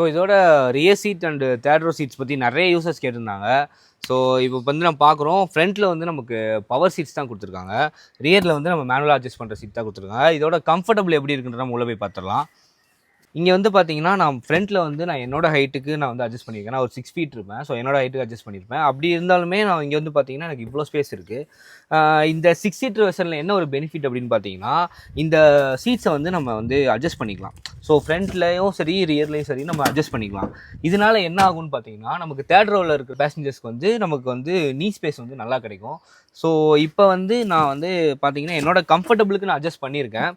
So இதோட rear seat and third row seats பற்றி நிறைய யூசர்ஸ் கேட்டிருந்தாங்க. ஸோ இப்போ வந்து நம்ம பார்க்குறோம், ஃப்ரண்ட்டில் வந்து நமக்கு பவர் சீட்ஸ் தான் கொடுத்துருக்காங்க. ரியரில் வந்து நம்ம மேனுவலாக அட்ஜஸ்ட் பண்ணுற சீட் தான் கொடுத்துருக்காங்க. இதோட கம்ஃபர்டபுள் எப்படி இருக்குன்ற நம்ம உள்ளே போய் பார்த்துடலாம். இங்கே வந்து பார்த்தீங்கன்னா, நான் ஃப்ரண்ட்டில் வந்து நான் என்னோட ஹைட்டுக்கு நான் வந்து அட்ஜஸ்ட் பண்ணியிருக்கேன். நான் ஒரு 6 ஃபீட் இருப்பேன். ஸோ என்னோட ஹைட்டுக்கு அட்ஜஸ்ட் பண்ணியிருப்பேன். அப்படி இருந்தாலுமே நான் இங்கே வந்து பார்த்தீங்கன்னா, எனக்கு இவ்வளோ ஸ்பேஸ் இருக்குது. இந்த 6 சீட்டர் வெர்ஷனில் என்ன ஒரு பெனிஃபிட் அப்படின்னு பார்த்தீங்கன்னா, இந்த சீட்ஸை வந்து நம்ம வந்து அட்ஜஸ்ட் பண்ணிக்கலாம். ஸோ ஃப்ரண்ட்லேயும் சரி, ரியர்லேயும் சரி நம்ம அட்ஜஸ்ட் பண்ணிக்கலாம். இதனால என்ன ஆகும்னு பார்த்தீங்கன்னா, நமக்கு தேர்ட் ரோவில் இருக்கிற பேசஞ்சர்ஸ்க்கு வந்து நமக்கு வந்து நீ ஸ்பேஸ் வந்து நல்லா கிடைக்கும். ஸோ இப்போ வந்து நான் வந்து பார்த்தீங்கன்னா, என்னோட கம்ஃபர்டபுளுக்கு நான் அட்ஜஸ்ட் பண்ணியிருக்கேன்.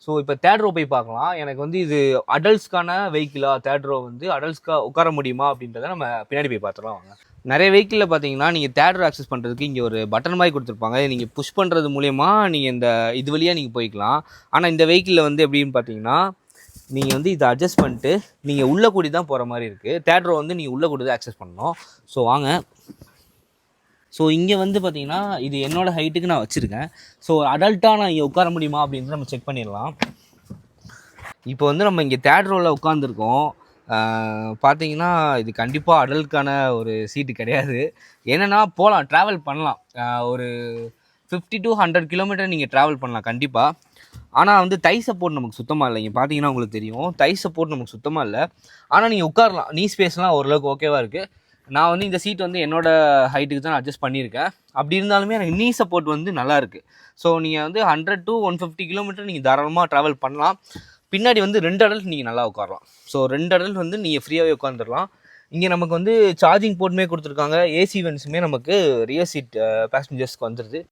ஸோ இப்போ தேர்ட் ரோ போய் பார்க்கலாம். எனக்கு வந்து இது அடல்ட்ஸ்க்கான வெஹிக்கிளா, தேர்ட் ரோ வந்து அடல்ட்ஸ்க்காக உட்கார முடியுமா அப்படின்றத நம்ம பின்னாடி போய் பார்த்துலாம் வாங்க. நிறைய வெஹிக்கிளில் பார்த்தீங்கன்னா, நீங்கள் தேர்ட் ரோ ஆக்சஸ் பண்ணுறதுக்கு இங்கே ஒரு பட்டன் மாதிரி கொடுத்துருப்பாங்க. நீங்கள் புஷ் பண்ணுறது மூலயமா நீங்கள் இந்த இது வழியாக நீங்கள் போய்க்கலாம். ஆனால் இந்த வெஹிக்கிளில் வந்து எப்படின்னு பார்த்தீங்கன்னா, நீங்கள் வந்து இதை அட்ஜஸ்ட் பண்ணிட்டு நீங்கள் உள்ளே கூடி தான் போகிற மாதிரி இருக்குது. தேர்ட் ரோ வந்து நீங்கள் உள்ளே கூடி தான் ஆக்சஸ் பண்ணணும். ஸோ வாங்க. ஸோ இங்கே வந்து பார்த்தீங்கன்னா, இது என்னோடய ஹைட்டுக்கு நான் வச்சுருக்கேன். ஸோ அடல்ட்டாக நான் இங்கே உட்கார முடியுமா அப்படின்னு நம்ம செக் பண்ணிடலாம். இப்போ வந்து நம்ம இங்கே தேர்ட் ரோவில் உட்காந்துருக்கோம். பார்த்தீங்கன்னா, இது கண்டிப்பாக அடல்ட்கான ஒரு சீட்டு கிடையாது. என்னென்னா போகலாம், ட்ராவல் பண்ணலாம். ஒரு 50 to 100 கிலோமீட்டர் நீங்கள் ட்ராவல் பண்ணலாம் கண்டிப்பாக. ஆனால் வந்து தை சப்போர்ட் நமக்கு சுத்தமாக இல்லை. இங்கே பார்த்தீங்கன்னா உங்களுக்கு தெரியும், தை சப்போர்ட் நமக்கு சுத்தமாக இல்லை. ஆனால் நீங்கள் உட்காரலாம், நீ ஸ்பேஸ்லாம் ஓரளவுக்கு ஓகேவாக இருக்குது. நான் வந்து இந்த சீட் வந்து என்னோட ஹைட்டுக்கு தான் அட்ஜஸ்ட் பண்ணியிருக்கேன். அப்படி இருந்தாலுமே எனக்கு நீ சப்போர்ட் வந்து நல்லா இருக்குது. ஸோ நீங்கள் வந்து 100 to 150 கிலோமீட்டர் நீங்கள் தாராளமாக ட்ராவல் பண்ணலாம். பின்னாடி வந்து 2 அடல்ட் நீங்கள் நல்லா உட்காரலாம். ஸோ 2 அடல்ட் வந்து நீங்கள் ஃப்ரீயாகவே உட்காந்துடலாம். இங்கே நமக்கு வந்து சார்ஜிங் போர்ட்டுமே கொடுத்துருக்காங்க. ஏசி வென்ஸுமே நமக்கு ரியர் சீட் பேசஞ்சர்ஸ்க்கு வந்துடுது.